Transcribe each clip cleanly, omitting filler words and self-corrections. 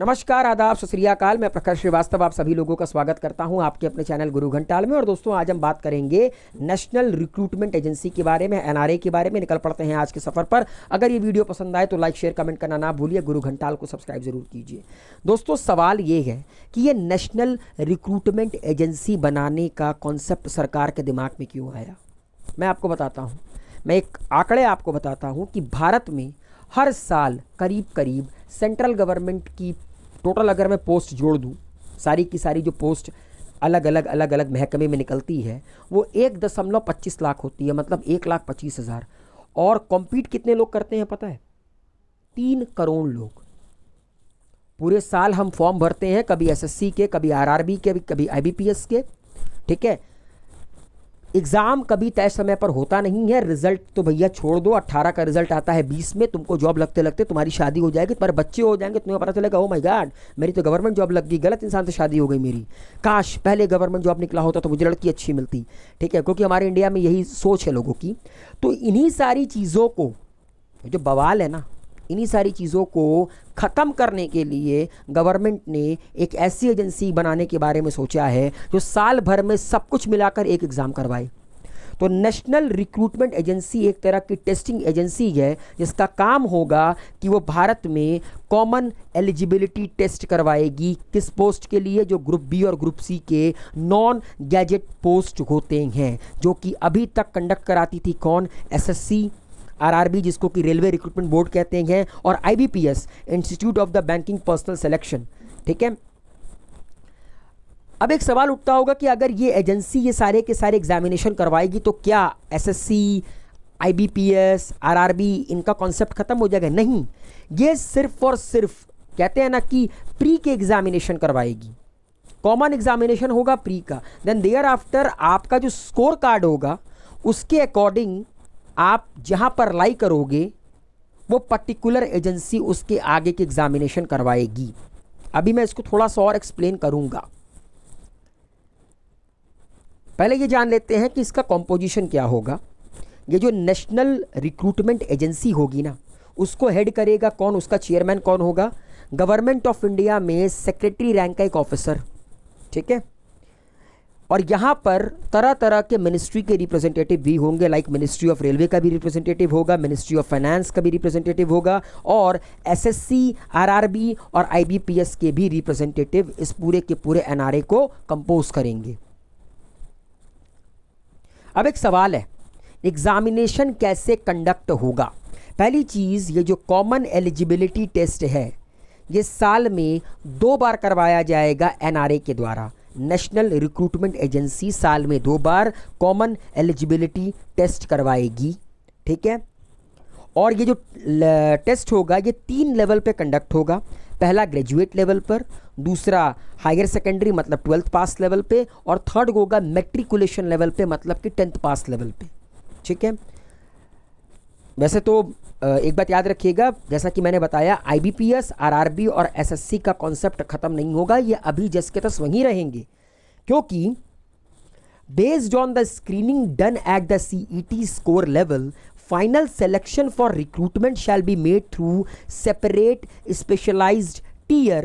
नमस्कार, आदाब, सत श्री अकाल। मैं प्रखर श्रीवास्तव आप सभी लोगों का स्वागत करता हूं आपके अपने चैनल गुरु घंटाल में। और दोस्तों, आज हम बात करेंगे नेशनल रिक्रूटमेंट एजेंसी के बारे में, एनआरए के बारे में। निकल पड़ते हैं आज के सफ़र पर। अगर ये वीडियो पसंद आए तो लाइक, शेयर, कमेंट करना ना भूलिए। गुरु घंटाल को सब्सक्राइब जरूर कीजिए। दोस्तों, सवाल ये है कि ये नेशनल रिक्रूटमेंट एजेंसी बनाने का कॉन्सेप्ट सरकार के दिमाग में क्यों आया। मैं आपको बताता हूँ। मैं एक आंकड़े आपको बताता हूँ कि भारत में हर साल करीब करीब सेंट्रल गवर्नमेंट की टोटल अगर मैं पोस्ट जोड़ दूँ, सारी की सारी जो पोस्ट अलग अलग महकमे में निकलती है वो 1.25 लाख होती है, मतलब 1,25,000। और कॉम्पीट कितने लोग करते हैं पता है? 3 करोड़ लोग। पूरे साल हम फॉर्म भरते हैं, कभी एसएससी के, कभी आरआरबी के, कभी आईबीपीएस के। ठीक है, एग्ज़ाम कभी तय समय पर होता नहीं है। रिजल्ट तो भैया छोड़ दो, 18 का रिजल्ट आता है 20 में, तुमको जॉब लगते लगते तुम्हारी शादी हो जाएगी, तुम्हारे बच्चे हो जाएंगे, तुम्हें पता चलेगा ओ माय गॉड मेरी तो गवर्नमेंट जॉब लग गई, गलत इंसान से शादी हो गई मेरी, काश पहले गवर्नमेंट जॉब निकला होता तो मुझे लड़की अच्छी मिलती। ठीक है, क्योंकि हमारे इंडिया में यही सोच है लोगों की। तो इन्हीं सारी चीज़ों को, जो बवाल है ना, इन्हीं सारी चीज़ों को ख़त्म करने के लिए गवर्नमेंट ने एक ऐसी एजेंसी बनाने के बारे में सोचा है जो साल भर में सब कुछ मिलाकर एक एग्ज़ाम करवाए। तो नेशनल रिक्रूटमेंट एजेंसी एक तरह की टेस्टिंग एजेंसी है जिसका काम होगा कि वो भारत में कॉमन एलिजिबिलिटी टेस्ट करवाएगी। किस पोस्ट के लिए? जो ग्रुप बी और ग्रुप सी के नॉन गैजेट पोस्ट होते हैं, जो कि अभी तक कंडक्ट कराती थी कौन? एसएससी, आरआरबी जिसको कि रेलवे रिक्रूटमेंट बोर्ड कहते हैं, और IBPS, institute of the banking personal selection. ठीक है, अब एक सवाल उठता होगा कि अगर ये एजेंसी ये सारे के सारे एग्जामिनेशन करवाएगी तो क्या एसएससी, आईबीपीएस, आरआरबी इनका कॉन्सेप्ट खत्म हो जाएगा? नहीं, ये सिर्फ और सिर्फ कहते हैं ना कि प्री के एग्जामिनेशन करवाएगी। कॉमन एग्जामिनेशन होगा प्री का, देन देयर आफ्टर आपका जो स्कोर कार्ड होगा उसके अकॉर्डिंग आप जहाँ पर अप्लाई करोगे वो पर्टिकुलर एजेंसी उसके आगे के एग्जामिनेशन करवाएगी। अभी मैं इसको थोड़ा सा और एक्सप्लेन करूँगा। पहले ये जान लेते हैं कि इसका कॉम्पोजिशन क्या होगा। ये जो नेशनल रिक्रूटमेंट एजेंसी होगी ना, उसको हेड करेगा कौन? उसका चेयरमैन कौन होगा? गवर्नमेंट ऑफ इंडिया में सेक्रेटरी रैंक का एक ऑफिसर। ठीक है, और यहाँ पर तरह तरह के मिनिस्ट्री के रिप्रेजेंटेटिव भी होंगे, लाइक मिनिस्ट्री ऑफ रेलवे का भी रिप्रेजेंटेटिव होगा, मिनिस्ट्री ऑफ फाइनेंस का भी रिप्रेजेंटेटिव होगा, और एसएससी, आरआरबी और आईबीपीएस के भी रिप्रेजेंटेटिव इस पूरे के पूरे एनआरए को कंपोज करेंगे। अब एक सवाल है, एग्जामिनेशन कैसे कंडक्ट होगा? पहली चीज़, ये जो कॉमन एलिजिबिलिटी टेस्ट है ये साल में 2 बार करवाया जाएगा एनआरए के द्वारा। नेशनल रिक्रूटमेंट एजेंसी साल में 2 बार कॉमन एलिजिबिलिटी टेस्ट करवाएगी। ठीक है, और ये जो टेस्ट होगा ये 3 लेवल पे कंडक्ट होगा। पहला ग्रेजुएट लेवल पर, दूसरा हायर सेकेंडरी मतलब 12th पास लेवल पे, और थर्ड होगा मैट्रिकुलेशन लेवल पे मतलब कि 10th पास लेवल पे। ठीक है, वैसे तो एक बात याद रखिएगा, जैसा कि मैंने बताया आईबीपीएस, आरआरबी और एसएससी का कॉन्सेप्ट खत्म नहीं होगा, ये अभी जस के तस वहीं रहेंगे, क्योंकि based on the screening done at the CET score level, final selection for recruitment shall be made through separate specialized tier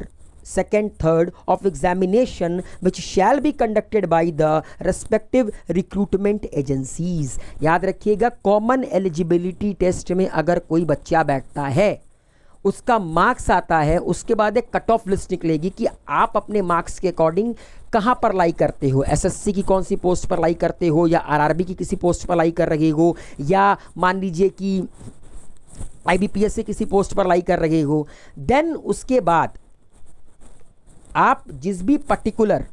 2nd, 3rd of examination which shall be conducted by the respective recruitment agencies। याद रखिएगा, common eligibility test में अगर कोई बच्चा बैठता है, उसका marks आता है, उसके बाद एक कट ऑफ लिस्ट निकलेगी कि आप अपने मार्क्स के अकॉर्डिंग कहाँ पर अप्लाई करते हो। एसएससी की कौन सी पोस्ट पर अप्लाई करते हो, या आरआरबी की किसी पोस्ट पर अप्लाई कर रहे हो, या मान लीजिए कि आईबीपीएस से किसी पोस्ट पर अप्लाई कर रहे हो। देन उसके बाद आप जिस भी पर्टिकुलर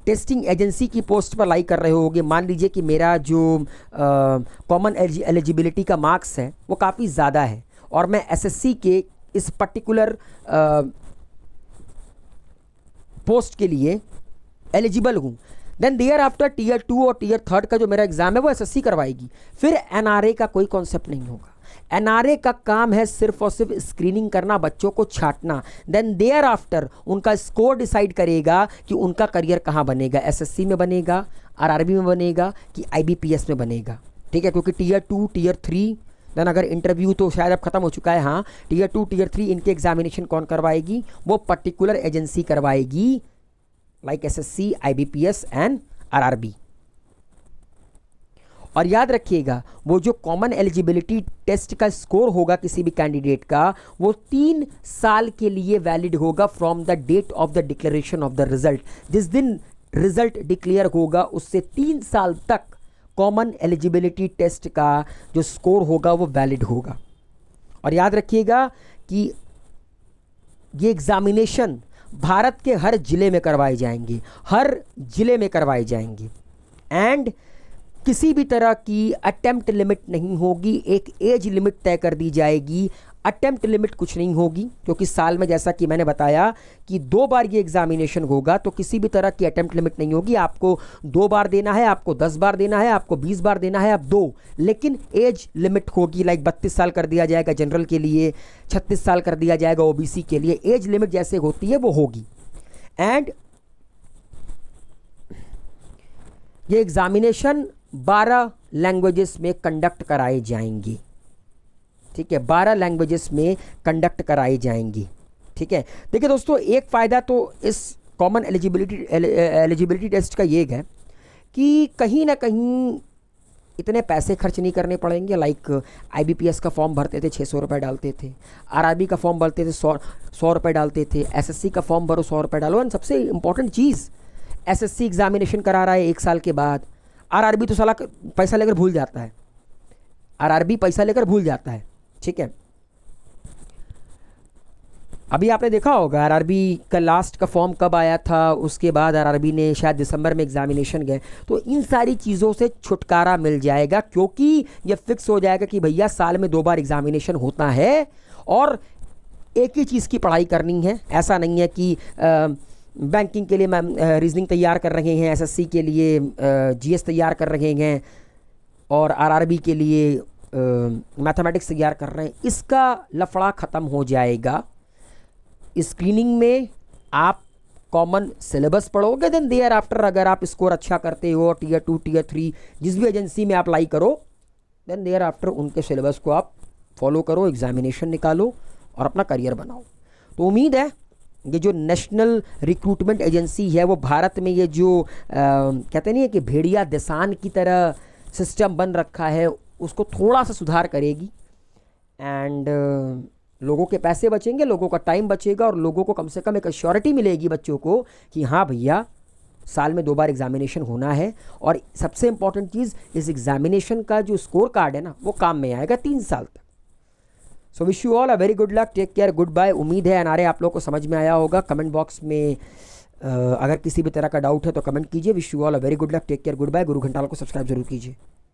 टेस्टिंग एजेंसी की पोस्ट पर अप्लाई कर रहे होगे, मान लीजिए कि मेरा जो कॉमन एलिजिबिलिटी का मार्क्स है वो काफ़ी ज़्यादा है और मैं एसएससी के इस पर्टिकुलर पोस्ट के लिए एलिजिबल हूँ, देन देयर आफ्टर टीयर 2 और टीयर 3 का जो मेरा एग्जाम है वो एसएससी करवाएगी। फिर एनआरए का कोई कॉन्सेप्ट नहीं होगा। एनआरए का काम है सिर्फ और सिर्फ स्क्रीनिंग करना, बच्चों को छांटना। देन देयर आफ्टर उनका स्कोर डिसाइड करेगा कि उनका करियर कहाँ बनेगा, एसएससी में बनेगा, आरआरबी में बनेगा कि आईबीपीएस में बनेगा। ठीक है, क्योंकि टीयर 2, टीयर 3 देन अगर इंटरव्यू तो शायद अब खत्म हो चुका है, हाँ, टीयर 2 टीयर 3 इनके एग्जामिनेशन कौन करवाएगी? वो पर्टिकुलर एजेंसी करवाएगी, like SSC, IBPS and RRB. और याद रखिएगा वो जो कॉमन एलिजिबिलिटी टेस्ट का स्कोर होगा किसी भी कैंडिडेट का, वो 3 साल के लिए वैलिड होगा from the date of the declaration of the result. जिस दिन रिजल्ट डिक्लेयर होगा उससे 3 साल तक कॉमन एलिजिबिलिटी टेस्ट का जो स्कोर होगा वो वैलिड होगा। और याद रखिएगा कि ये एग्जामिनेशन भारत के हर जिले में करवाए जाएंगे, हर जिले में करवाए जाएंगे। एंड किसी भी तरह की अटेम्प्ट लिमिट नहीं होगी, एक एज लिमिट तय कर दी जाएगी। अटेम्प्ट लिमिट कुछ नहीं होगी क्योंकि साल में, जैसा कि मैंने बताया कि 2 बार ये एग्जामिनेशन होगा, तो किसी भी तरह की अटेम्प्ट लिमिट नहीं होगी। आपको 2 बार देना है, आपको 10 बार देना है, आपको 20 बार देना है, अब 2, लेकिन एज लिमिट होगी, लाइक 32 साल कर दिया जाएगा जनरल के लिए, 36 साल कर दिया जाएगा ओबीसी के लिए। एज लिमिट जैसे होती है वो होगी। एंड ये एग्जामिनेशन 12 लैंग्वेजेस में कंडक्ट कराए जाएंगे, ठीक है, 12 लैंग्वेजेस में कंडक्ट कराए जाएंगी, ठीक है। देखिए दोस्तों, एक फ़ायदा तो इस कॉमन एलिजिबिलिटी टेस्ट का ये है कि कहीं ना कहीं इतने पैसे खर्च नहीं करने पड़ेंगे। लाइक आईबीपीएस का फॉर्म भरते थे 600 रुपये डालते थे, आरआरबी का फॉर्म भरते थे 100 रुपये डालते थे, एसएससी का फॉर्म भरो 100 रुपये डालो। एंड सबसे इंपॉर्टेंट चीज़, एसएससी एग्जामिनेशन करा रहा है 1 साल के बाद, आरआरबी तो साला पैसा लेकर भूल जाता है, आरआरबी पैसा लेकर भूल जाता है, ठीक है। अभी आपने देखा होगा आरआरबी का लास्ट का फॉर्म कब आया था, उसके बाद आरआरबी ने शायद दिसंबर में एग्जामिनेशन गए। तो इन सारी चीज़ों से छुटकारा मिल जाएगा क्योंकि ये फिक्स हो जाएगा कि भैया साल में 2 बार एग्जामिनेशन होता है और एक ही चीज़ की पढ़ाई करनी है। ऐसा नहीं है कि बैंकिंग के लिए मैम रीजनिंग तैयार कर रहे हैं, एसएससी के लिए जीएस तैयार कर रहे हैं और आरआरबी के लिए मैथमेटिक्स तैयार कर रहे हैं। इसका लफड़ा ख़त्म हो जाएगा। स्क्रीनिंग में आप कॉमन सिलेबस पढ़ोगे, देन देयर आफ्टर अगर आप स्कोर अच्छा करते हो टीयर 2 टीयर 3 जिस भी एजेंसी में अप्लाई करो, देन देयर आफ्टर उनके सिलेबस को आप फॉलो करो, एग्जामिनेशन निकालो और अपना करियर बनाओ। तो उम्मीद है ये जो नेशनल रिक्रूटमेंट एजेंसी है वो भारत में ये जो कहते नहीं है कि भेड़िया देसान की तरह सिस्टम बन रखा है उसको थोड़ा सा सुधार करेगी। एंड लोगों के पैसे बचेंगे, लोगों का टाइम बचेगा और लोगों को कम से कम एक एश्योरिटी मिलेगी बच्चों को कि हाँ भैया साल में 2 बार एग्जामिनेशन होना है। और सबसे इंपॉर्टेंट चीज़, इस एग्जामिनेशन का जो स्कोर कार्ड है ना वो काम में आएगा 3 साल तक। So wish you all a very good luck, take care, good bye. उम्मीद है एनआरए आप लोग को समझ में आया होगा। कमेंट बॉक्स में अगर किसी भी तरह का डाउट है तो कमेंट कीजिए। Wish you all a very good luck, take care, good bye. गुरु घंटाल को सब्सक्राइब जरूर कीजिए।